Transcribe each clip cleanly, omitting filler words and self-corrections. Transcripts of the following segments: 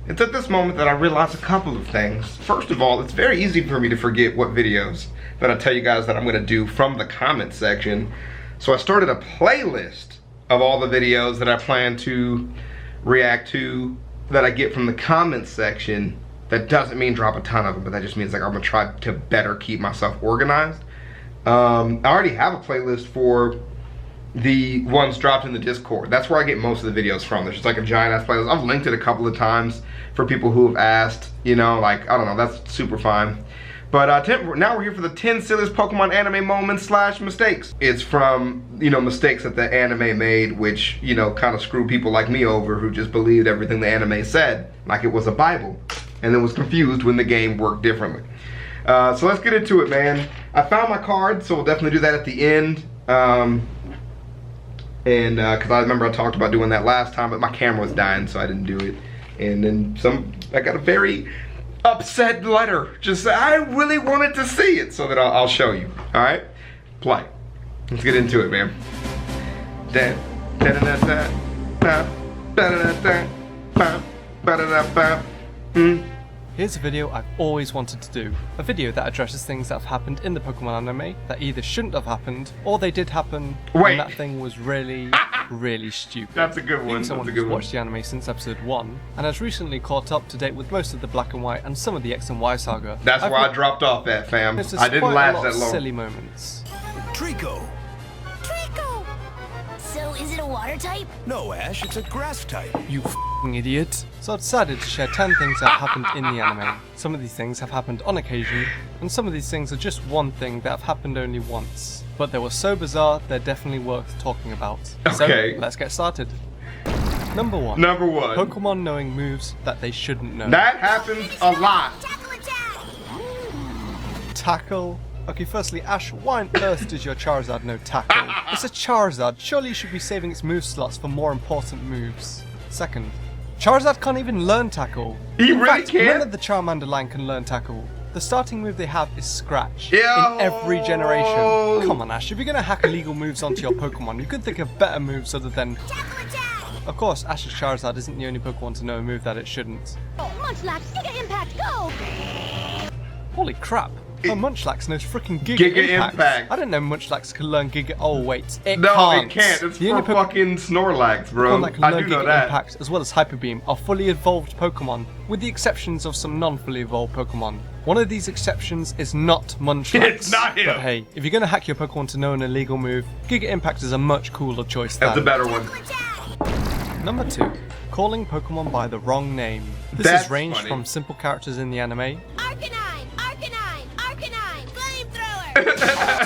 It's at this moment that I realize a couple of things. First of all, it's very easy for me to forget what videos that I tell you guys that I'm gonna do from the comment section. So I started a playlist of all the videos that I plan to react to that I get from the comment section. That doesn't mean drop a ton of them, but that just means like I'm gonna try to better keep myself organized. I already have a playlist for the ones dropped in the Discord. That's where I get most of the videos from. There's just like a giant ass playlist. I've linked it a couple of times for people who have asked, you know, like, I don't know, that's super fine. But now we're here for the 10 silliest Pokemon anime moments / mistakes. It's from, you know, mistakes that the anime made, which, you know, kind of screw people like me over who just believed everything the anime said, like it was a Bible, and then was confused when the game worked differently. So let's get into it, man. I found my card, so we'll definitely do that at the end. Because I remember I talked about doing that last time, but my camera was dying, so I didn't do it. And then I got a very upset letter. Just, I really wanted to see it, so that I'll show you. All right, play. Let's get into it, man. Here's a video I've always wanted to do. A video that addresses things that have happened in the Pokemon anime that either shouldn't have happened, or they did happen, and that thing was really, really stupid. That's a good one. Someone who's watched the anime since episode 1, and has recently caught up to date with most of the Black and White and some of the X and Y saga. That's where I dropped off at, fam. I didn't last that long. Silly moments. Trico! So is it a water type? No, Ash, it's a grass type. You f***ing idiot. So I decided to share 10 things that have happened in the anime. Some of these things have happened on occasion, and some of these things are just one thing that have happened only once. But they were so bizarre, they're definitely worth talking about. Okay. So, let's get started. Number 1. Pokemon knowing moves that they shouldn't know. That happens a lot. Tackle? Okay, firstly, Ash, why on earth does your Charizard know Tackle? It's a Charizard, surely you should be saving its move slots for more important moves. Second, Charizard can't even learn Tackle. In fact, none of the Charmander line can learn Tackle. The starting move they have is Scratch. In every generation. Come on, Ash, if you're gonna hack illegal moves onto your Pokemon, you could think of better moves other than... Of course, Ash's Charizard isn't the only Pokemon to know a move that it shouldn't. Munchlax, Giga Impact, go! Holy crap. Oh, Munchlax knows freaking Giga Impact. I didn't know Munchlax could learn Giga... Oh, wait. It can't. It can't. It's for fucking Snorlax, bro. That can learn Giga Impact as well as Hyper Beam are fully evolved Pokemon, with the exceptions of some non-fully evolved Pokemon. One of these exceptions is not Munchlax. It's not him. But hey, if you're going to hack your Pokemon to know an illegal move, Giga Impact is a much cooler choice than... That's a better one. Number 2. Calling Pokemon by the wrong name. This has ranged from simple characters in the anime...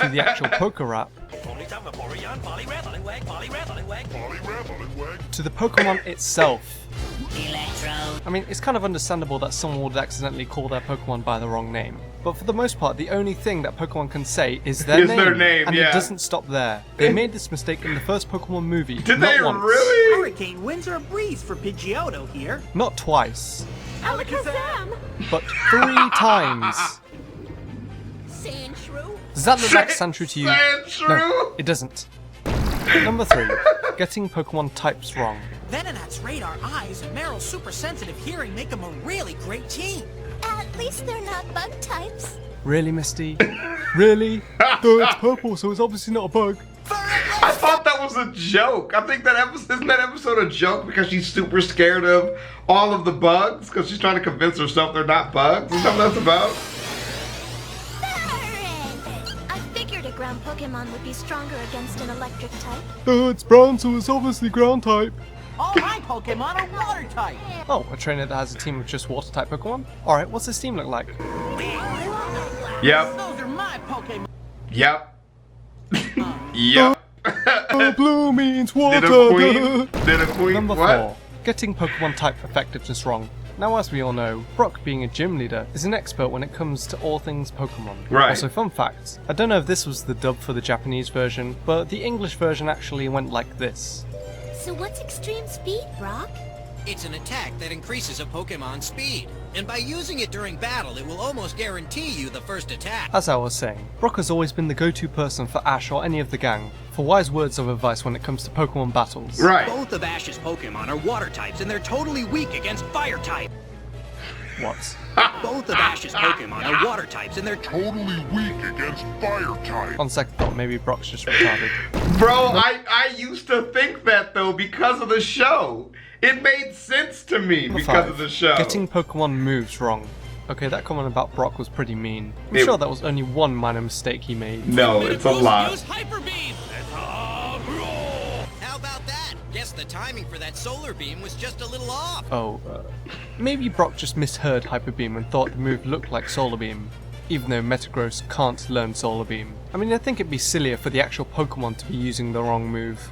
to the actual Poké Rap, to the Pokemon itself. I mean, it's kind of understandable that someone would accidentally call their Pokemon by the wrong name, but for the most part, the only thing that Pokemon can say is their name, and it doesn't stop there. They made this mistake in the first Pokemon movie. Did they really? Hurricane winds are a breeze for Pidgeotto here. Not twice, Alakazam! but 3 times. Does that look like Sandshrew to you? No, it doesn't. Number 3. Getting Pokemon types wrong. Venonat's radar eyes and Meryl's super sensitive hearing make them a really great team. At least they're not bug types. Really, Misty? Really? Though it's purple, so it's obviously not a bug. I thought that was a joke. I think that isn't that episode a joke because she's super scared of all of the bugs because she's trying to convince herself they're not bugs? Is that what that's about? Ground Pokemon would be stronger against an electric type. It's brown, so it's obviously ground type. All my Pokemon are water type. Oh, a trainer that has a team of just water type Pokemon? Alright, what's this team look like? Yep. Those are my Pokemon. Yep. Yep. Blue means water. Did a queen? Number 4. Getting Pokemon type effectiveness wrong. Now, as we all know, Brock, being a gym leader, is an expert when it comes to all things Pokemon. Right. Also, fun fact, I don't know if this was the dub for the Japanese version, but the English version actually went like this. So what's extreme speed, Brock? It's an attack that increases a Pokemon's speed, and by using it during battle, it will almost guarantee you the first attack. As I was saying, Brock has always been the go-to person for Ash or any of the gang, for wise words of advice when it comes to Pokemon battles. Right. Both of Ash's Pokemon are water types, and they're totally weak against fire type. What? Both of Ash's Pokemon are water types, and they're Totally weak against fire type. On second thought, maybe Brock's just retarded. Bro, I used to think that though because of the show. It made sense to me because of the show. Getting Pokemon moves wrong. Okay, that comment about Brock was pretty mean. I'm sure that was only one minor mistake he made. No, it's a lot. Use Hyper Beam. How about that? Guess the timing for that solar beam was just a little off. Oh, maybe Brock just misheard Hyper Beam and thought the move looked like Solar Beam, even though Metagross can't learn Solar Beam. I mean, I think it'd be sillier for the actual Pokemon to be using the wrong move.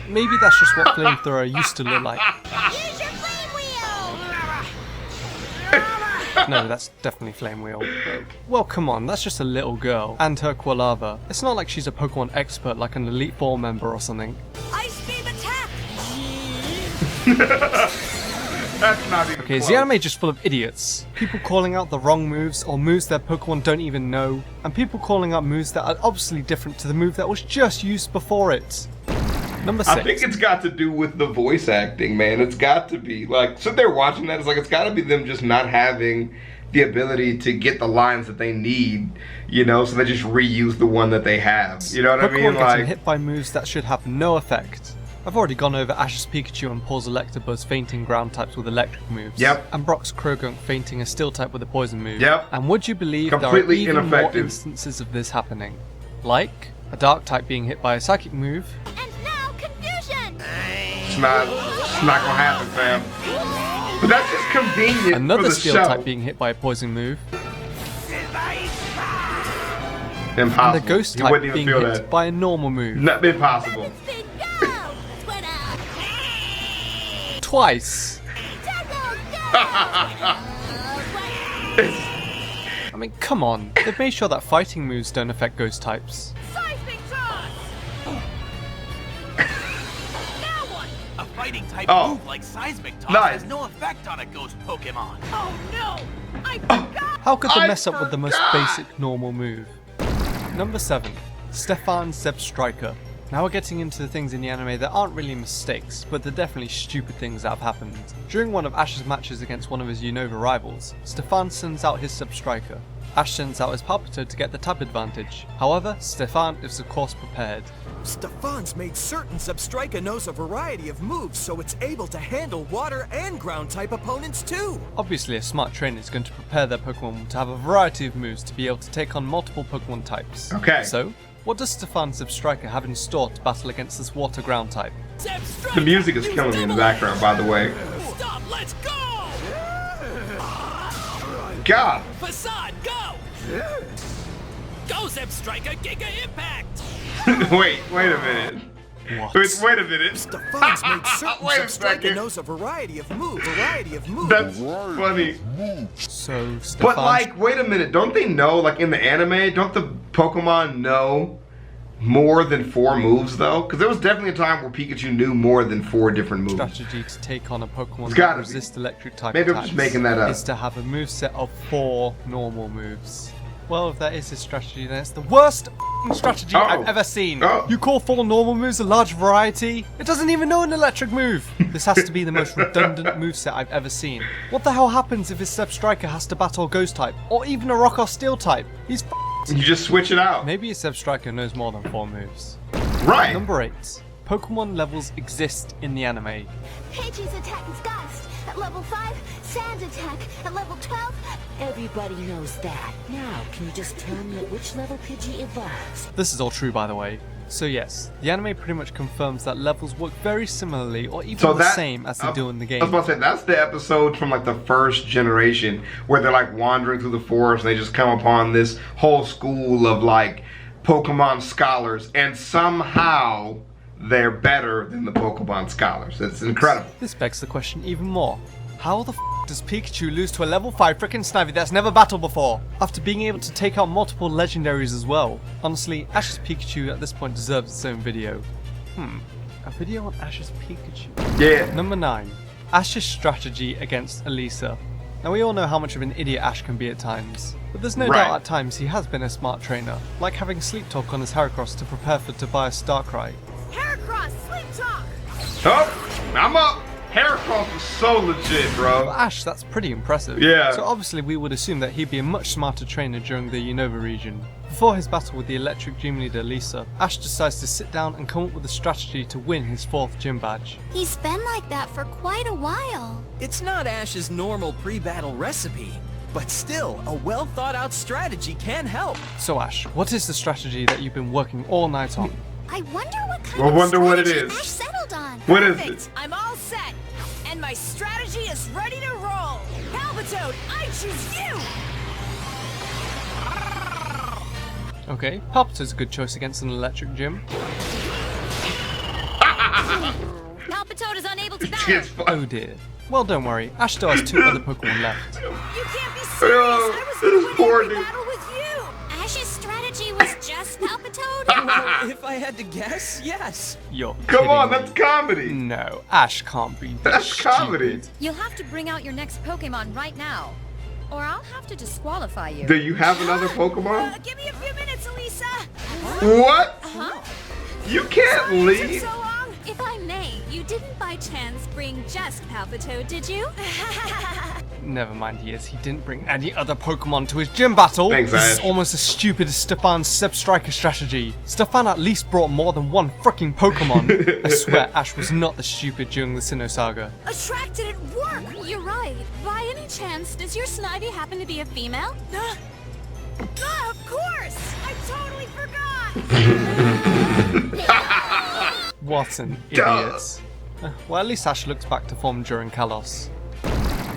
Maybe that's just what Flamethrower used to look like. Use your flame wheel! No, that's definitely Flame Wheel. Well, come on, that's just a little girl. And her Quilava. It's not like she's a Pokemon expert like an Elite Four member or something. Ice Beam attack! That's not even Okay, is close. the anime just full of idiots? People calling out the wrong moves, or moves their Pokemon don't even know, and people calling out moves that are obviously different to the move that was just used before it. Number 6. I think it's got to do with the voice acting, man. It's got to be. Like, sit there watching that, it's like, it's got to be them just not having the ability to get the lines that they need, you know, so they just reuse the one that they have. You know what I mean? Pokemon getting Like, hit by moves that should have no effect. I've already gone over Ash's Pikachu and Paul's Electabuzz fainting ground types with electric moves. Yep. And Brock's Krogunk fainting a steel type with a poison move. Yep. And would you believe Completely there are even more ineffective. instances of this happening? Like, a dark type being hit by a psychic move. And now confusion! it's not gonna happen, fam. But that's just convenient Another for the steel show. type being hit by a poison move. Impossible. And a ghost You type wouldn't even being feel hit that. by a normal move. Not impossible. Speed go! Twitter! Twice! Tackle go! I mean, come on. They've made sure that fighting moves don't affect ghost types. Seismic toss! Now what? A fighting type Oh. move like Seismic Toss Nice. has no effect on a ghost Pokemon. Oh no! I forgot! How could they I mess up with the most forgot. basic normal move? Number 7. Stephans Striker. Now we're getting into the things in the anime that aren't really mistakes, but they're definitely stupid things that have happened. During one of Ash's matches against one of his Unova rivals, Stefan sends out his Striker. Ash sends out his Palpito to get the tap advantage. However, Stefan is of course prepared. Stefan's made certain Striker knows a variety of moves, so it's able to handle water and ground type opponents too. Obviously, a smart trainer is going to prepare their Pokemon to have a variety of moves to be able to take on multiple Pokemon types. Okay. So, what does Stephans Striker have in store to battle against this water ground type? The music is killing me in the background, by the way. Stop! Let's go! God. Facade, go! Go, Zeb Striker, Giga Impact! wait a minute. What? Wait a minute. Stefan's made certain Wait a Striker second. knows a variety of moves. That's funny. So, Stephans... But like, wait a minute. Don't they know, like in the anime, don't the Pokemon know more than 4 moves though? Because there was definitely a time where Pikachu knew more than 4 different moves. strategy to take on a Pokemon It's that gotta be. resists electric type Maybe I'm attacks just making that up. is to have a moveset of 4 normal moves. Well, if that is his strategy, then it's the worst strategy I've ever seen. You call 4 normal moves a large variety? It doesn't even know an electric move. This has to be the most redundant moveset I've ever seen. What the hell happens if his Striker has to battle a ghost type, or even a rock or steel type? He's You just switch it out. Maybe his Striker knows more than 4 moves. Right. Number 8. Pokemon levels exist in the anime. Pidgey's attack is Gust. At level 5, Sand attack. At level 12, Everybody knows that. Now, can you just tell me at which level Pidgey evolves? This is all true, by the way. So yes, the anime pretty much confirms that levels work very similarly, or even the same as they do in the game. I was about to say, that's the episode from like the first generation where they're like wandering through the forest and they just come upon this whole school of like Pokemon scholars, and somehow they're better than the Pokemon scholars. It's incredible. This begs the question even more. How the does Pikachu lose to a level 5 frickin' Snivy that's never battled before, after being able to take out multiple legendaries as well? Honestly, Ash's Pikachu at this point deserves its own video. A video on Ash's Pikachu. Yeah. Number 9. Ash's strategy against Elisa. Now we all know how much of an idiot Ash can be at times, but there's no doubt at times he has been a smart trainer, like having Sleep Talk on his Heracross to prepare for Tobias Darkrai. Heracross, Sleep Talk! Oh, I'm up. Heracross was so legit, bro. Well, Ash, that's pretty impressive. Yeah. So obviously we would assume that he'd be a much smarter trainer during the Unova region. Before his battle with the electric gym leader Lisa, Ash decides to sit down and come up with a strategy to win his 4th gym badge. He's been like that for quite a while. It's not Ash's normal pre-battle recipe, but still, a well-thought-out strategy can help. So Ash, what is the strategy that you've been working all night on? I wonder what kind I of wonder what it strategy is. Ash settled on. What is Perfect. it? I'm all set. And my strategy is ready to roll. Palpitoad, I choose you! Okay, Palpitoad's a good choice against an electric gym. Palpitoad is unable to battle. It's fun. Oh dear. Well, don't worry, Ash still has 2 other Pokemon left. You can't be serious. I was this gonna win poor every dude. battle with you. Ash's strategy was just Palpitoad? Well, if I had to guess, yes. You're Come on, kidding that's me. comedy. No, Ash can't be this That's comedy. stupid. You'll have to bring out your next Pokemon right now, or I'll have to disqualify you. Do you have another Pokemon? Give me a few minutes, Elisa. What? Huh? You can't Sorry it took leave. so long. If I may, you didn't by chance bring just Palpitoad, did you? Never mind, he didn't bring any other Pokemon to his gym battle. Thanks, This is Ash. almost as stupid as Stephans Striker strategy. Stefan at least brought more than one freaking Pokemon. I swear Ash was not the stupid during the Sinnoh Saga. Attract didn't work. You're right. By any chance, does your Snivy happen to be a female? Of course. I totally forgot. What an Duh. idiot. Well, at least Ash looks back to form during Kalos.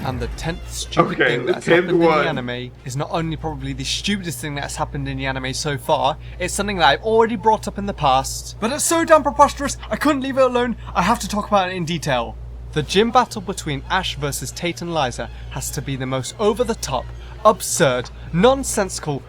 And the 10th stupid Okay, thing the that's 10th happened in one. the anime is not only probably the stupidest thing that's happened in the anime so far, it's something that I've already brought up in the past, but it's so damn preposterous I couldn't leave it alone, I have to talk about it in detail. The gym battle between Ash versus Tate and Liza has to be the most over-the-top, absurd, nonsensical,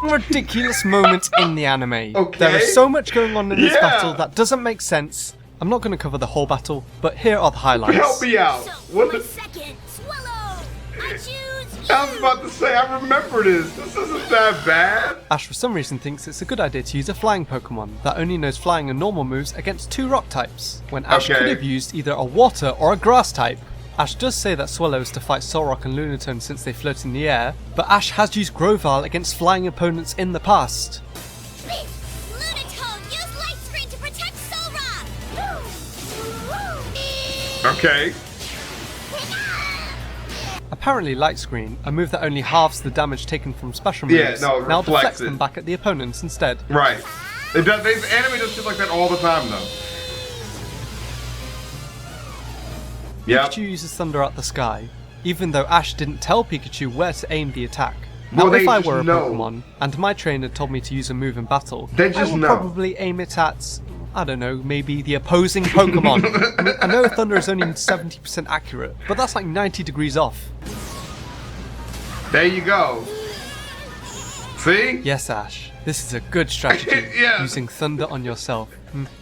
ridiculous moment in the anime. Okay. There is so much going on in this Yeah. battle that doesn't make sense. I'm not going to cover the whole battle, but here are the highlights. Help me out. So, What for the? a second, Swallow! I choose you! I was about to say, I remember this. This isn't that bad. Ash for some reason thinks it's a good idea to use a flying Pokemon that only knows flying and normal moves against 2 rock types, when Ash Okay. could have used either a water or a grass type. Ash does say that Swallow is to fight Solrock and Lunatone since they float in the air, but Ash has used Grovyle against flying opponents in the past. Lunatone, use Light Screen to protect Solrock! Okay. Apparently Light Screen, a move that only halves the damage taken from special moves, Yeah, no, it now reflects deflects it. them back at the opponents instead. Right. It does. The anime does shit like that all the time, though. Yep. Pikachu uses Thunder at the sky, even though Ash didn't tell Pikachu where to aim the attack. Well, Now, if they I just were a know. Pokemon, and my trainer told me to use a move in battle, They I just would know. probably aim it at, I don't know, maybe the opposing Pokemon. I mean, I know Thunder is only 70% accurate, but that's like 90 degrees off. There you go. See? Yes, Ash, this is a good strategy, Yeah. using Thunder on yourself.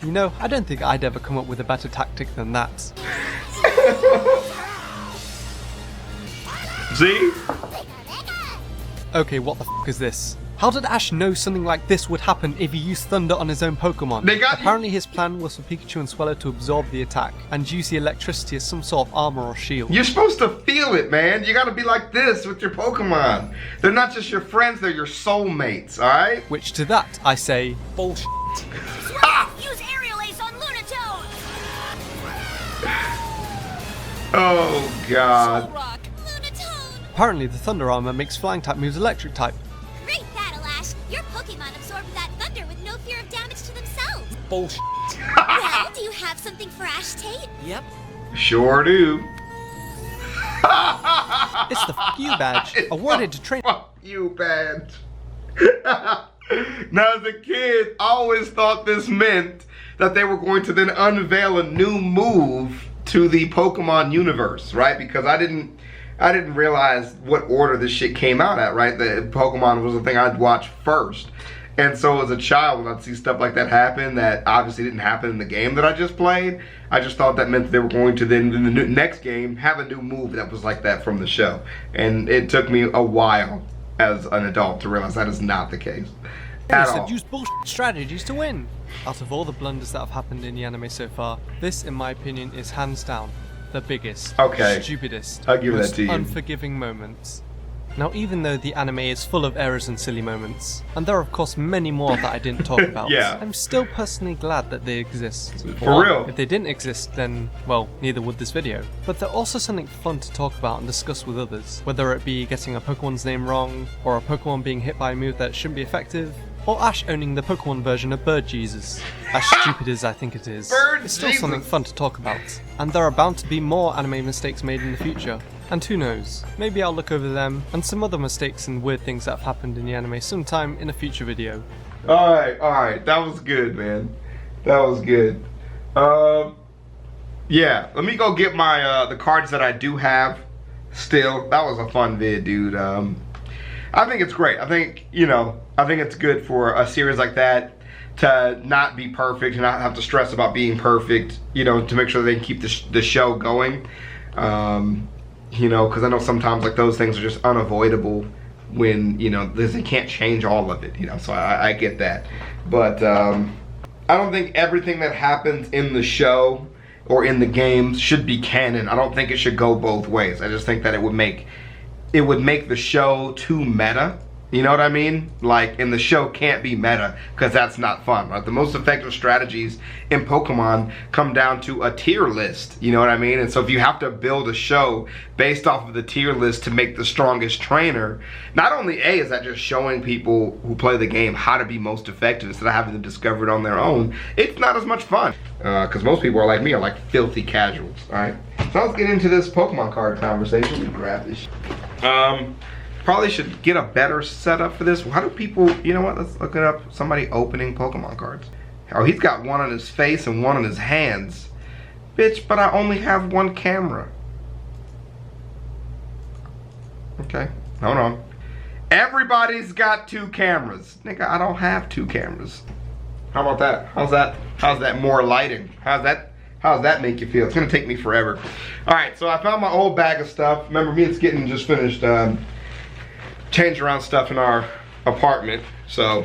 You know, I don't think I'd ever come up with a better tactic than that. See? Okay, what the f*** is this? How did Ash know something like this would happen if he used Thunder on his own Pokemon? Apparently his plan was for Pikachu and Swallow to absorb the attack, and use the electricity as some sort of armor or shield. You're supposed to feel it, man. You gotta be like this with your Pokemon. They're not just your friends, they're your soulmates, alright? Which to that, I say, bullshit. Use Aerial Ace on Lunatone! Oh, God. Solrock! Lunatone! Apparently the Thunder armor makes flying type moves electric type. Great battle, Ash! Your Pokemon absorbed that thunder with no fear of damage to themselves! Bullshit. Well, do you have something for Ash, Tate? Yep. Sure do. It's the F you badge, awarded to train. Fuck you, badge. Now, as a kid, I always thought this meant that they were going to then unveil a new move to the Pokemon universe, right? Because I didn't realize what order this shit came out at, right? The Pokemon was the thing I'd watch first. And so as a child, when I'd see stuff like that happen that obviously didn't happen in the game that I just played, I just thought that meant that they were going to then, in the next game, have a new move that was like that from the show. And it took me a while as an adult to realize that is not the case. At said all. use bullshit strategies to win. Out of all the blunders that have happened in the anime so far, this, in my opinion, is hands down the biggest, stupidest, I'll give most that to you. unforgiving moments. Now, even though the anime is full of errors and silly moments, and there are of course many more that I didn't talk about, Yeah. I'm still personally glad that they exist. For real. If they didn't exist, then, well, neither would this video. But they're also something fun to talk about and discuss with others, whether it be getting a Pokemon's name wrong, or a Pokemon being hit by a move that shouldn't be effective, or Ash owning the Pokemon version of Bird Jesus. As stupid as I think it is, it's still something fun to talk about. And there are bound to be more anime mistakes made in the future. And who knows, maybe I'll look over them and some other mistakes and weird things that have happened in the anime sometime in a future video. Alright, that was good, man. That was good. Yeah, let me go get my the cards that I do have still. That was a fun vid, dude. I think it's great. I think, you know, I think it's good for a series like that to not be perfect and not have to stress about being perfect, you know, to make sure they can keep the show going. You know, because I know sometimes like those things are just unavoidable when, you know, they can't change all of it, you know, so I get that. But I don't think everything that happens in the show or in the games should be canon. I don't think it should go both ways. I just think that it would make the show too meta. You know what I mean? Like, and the show can't be meta because that's not fun, right? The most effective strategies in Pokemon come down to a tier list. You know what I mean? And so if you have to build a show based off of the tier list to make the strongest trainer, not only A, is that just showing people who play the game how to be most effective instead of having to discover it on their own, it's not as much fun. Because most people are like me, are like filthy casuals, all right? So let's get into this Pokemon card conversation. Let me grab this. Probably should get a better setup for this. How do people, you know what, let's look it up. Somebody opening Pokemon cards. Oh, he's got one on his face and one on his hands. Bitch, but I only have one camera. Okay, hold on. Everybody's got two cameras. Nigga, I don't have two cameras. How about that? How's that more lighting? How's that make you feel? It's gonna take me forever. All right, so I found my old bag of stuff. Remember, me and Skitten just finished change around stuff in our apartment, so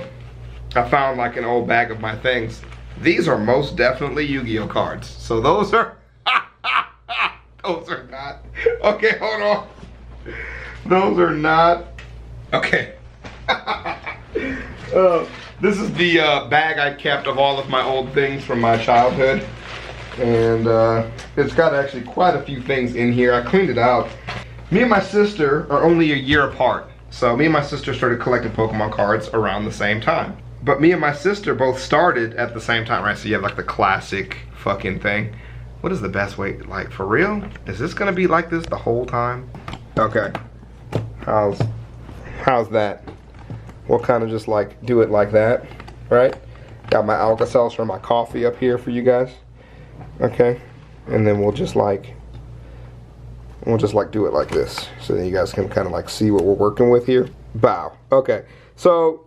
I found like an old bag of my things. These are most definitely Yu-Gi-Oh cards. So those are those are not. Okay, hold on. Those are not. Okay. This is the bag I kept of all of my old things from my childhood, and it's got actually quite a few things in here. I cleaned it out. Me and my sister are only a year apart. So me and my sister started collecting Pokemon cards around the same time. But me and my sister both started at the same time, right? So you have like the classic fucking thing. What is the best way, like for real? Is this gonna be like this the whole time? Okay, how's that? We'll kind of just like do it like that, right? Got my Alka-Seltzer and my coffee up here for you guys. Okay, and then we'll just like do it like this, so that you guys can kind of like see what we're working with here. Bow. Okay, so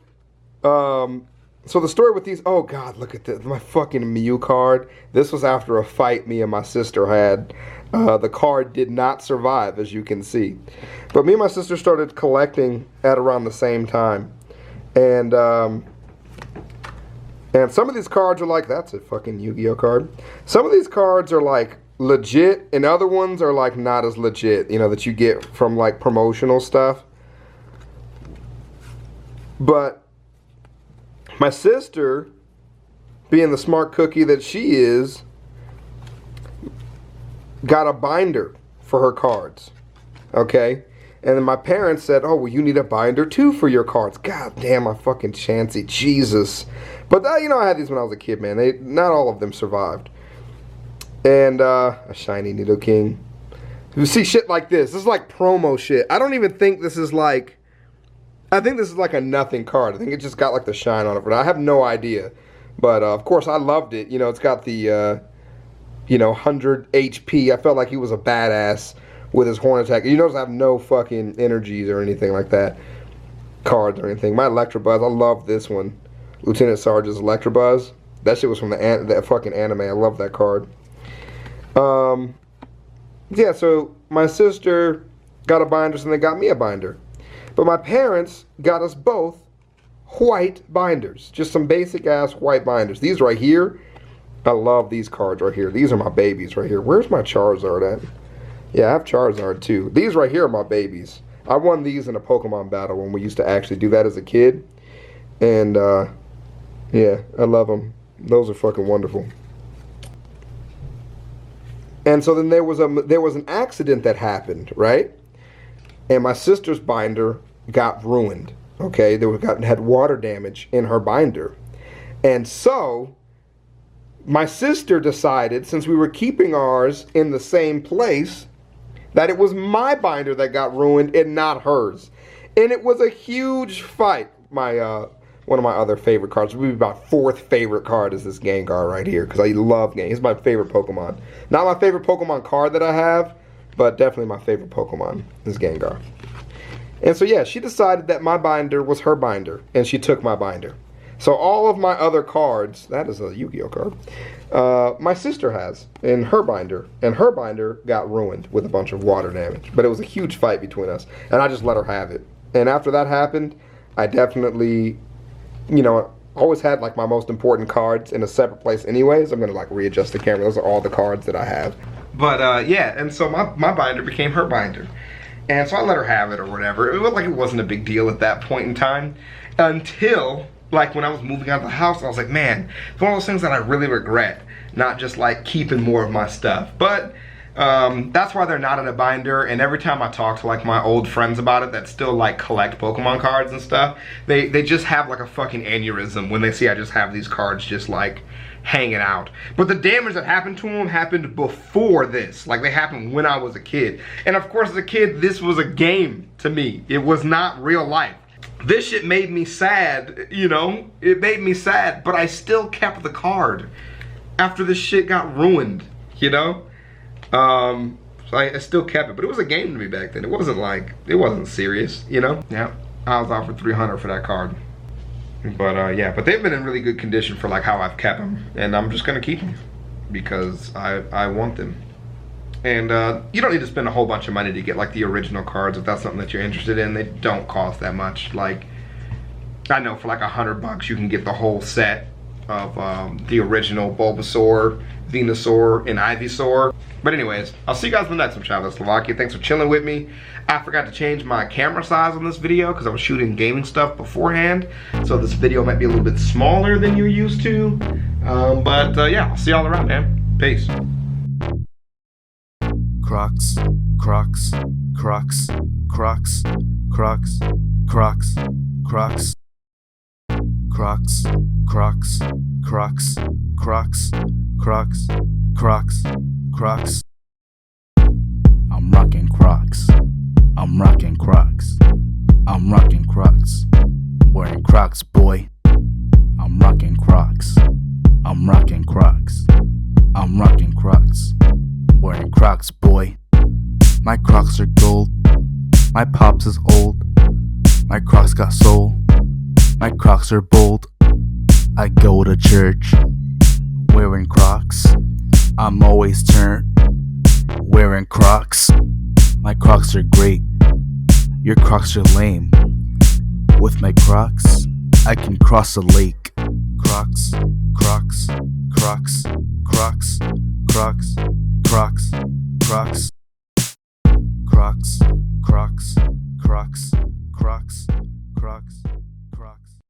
so the story with these, oh god, look at this, my fucking Mew card. This was after a fight me and my sister had. The card did not survive, as you can see. But me and my sister started collecting at around the same time. And some of these cards are like, that's a fucking Yu-Gi-Oh card. Some of these cards are like legit, and other ones are like not as legit, you know, that you get from like promotional stuff. But my sister, being the smart cookie that she is, got a binder for her cards, okay? And then my parents said, oh, well, you need a binder too for your cards. God damn, my fucking chancy, Jesus. But you know, I had these when I was a kid, man. Not all of them survived. And a shiny Nidoking. You see shit like this. This is like promo shit. I don't even think this is like, I think this is like a nothing card. I think it just got like the shine on it. But I have no idea. But of course I loved it. You know, it's got the, you know, 100 HP. I felt like he was a badass with his horn attack. You notice I have no fucking energies or anything like that. Cards or anything. My Electabuzz, I love this one. Lieutenant Sarge's Electabuzz. That shit was from the fucking anime. I love that card. Yeah, so my sister got a binder, and they got me a binder. But my parents got us both white binders. Just some basic ass white binders. These right here, I love these cards right here. These are my babies right here. Where's my Charizard at? Yeah, I have Charizard too. These right here are my babies. I won these in a Pokemon battle when we used to actually do that as a kid. And yeah, I love them. Those are fucking wonderful. And so then there was an accident that happened, right? And my sister's binder got ruined. Okay, had water damage in her binder. And so my sister decided, since we were keeping ours in the same place, that it was my binder that got ruined and not hers. And it was a huge fight. One of my other favorite cards, would be my fourth favorite card, is this Gengar right here, because I love Gengar. He's my favorite Pokemon. Not my favorite Pokemon card that I have, but definitely my favorite Pokemon is Gengar. And so yeah, she decided that my binder was her binder, and she took my binder. So all of my other cards, that is a Yu-Gi-Oh card, my sister has in her binder, and her binder got ruined with a bunch of water damage. But it was a huge fight between us, and I just let her have it. And after that happened, I definitely, you know, always had like my most important cards in a separate place anyways. I'm gonna like readjust the camera. Those are all the cards that I have. But yeah, and so my binder became her binder. And so I let her have it or whatever. It was like it wasn't a big deal at that point in time. Until like when I was moving out of the house, I was like, man, it's one of those things that I really regret. Not just like keeping more of my stuff. But that's why they're not in a binder. And every time I talk to like my old friends about it that still like collect Pokemon cards and stuff, they just have like a fucking aneurysm when they see I just have these cards just like hanging out. But the damage that happened to them happened before this. Like they happened when I was a kid. And of course as a kid, this was a game to me. It was not real life. This shit made me sad, you know? It made me sad, but I still kept the card after this shit got ruined, you know? So I still kept it, but it was a game to me back then. It wasn't serious, you know? Yeah, I was offered $300 for that card. But yeah, but they've been in really good condition for like how I've kept them, and I'm just gonna keep them because I want them. And you don't need to spend a whole bunch of money to get like the original cards if that's something that you're interested in. They don't cost that much. Like I know for like $100 you can get the whole set of the original Bulbasaur, Venusaur, and Ivysaur. But anyways, I'll see you guys in the next one, ChavezzSlovakia. Thanks for chilling with me. I forgot to change my camera size on this video because I was shooting gaming stuff beforehand. So this video might be a little bit smaller than you're used to. But yeah, I'll see y'all around, man. Peace. Crocs, Crocs, Crocs, Crocs, Crocs, Crocs, Crocs, Crocs, Crocs, Crocs, Crocs, Crocs, Crocs, Crocs. I'm rocking Crocs. I'm rocking Crocs. I'm rocking Crocs. Wearing Crocs, boy. I'm rocking Crocs. I'm rocking Crocs. I'm rocking Crocs. Wearing Crocs, boy. My Crocs are gold. My pops is old. My Crocs got soul. My Crocs are bold. I go to church wearing Crocs. I'm always turned wearing Crocs. My Crocs are great. Your Crocs are lame. With my Crocs, I can cross a lake. Crocs, Crocs, Crocs, Crocs, Crocs, Crocs, Crocs, Crocs, Crocs, Crocs, Crocs.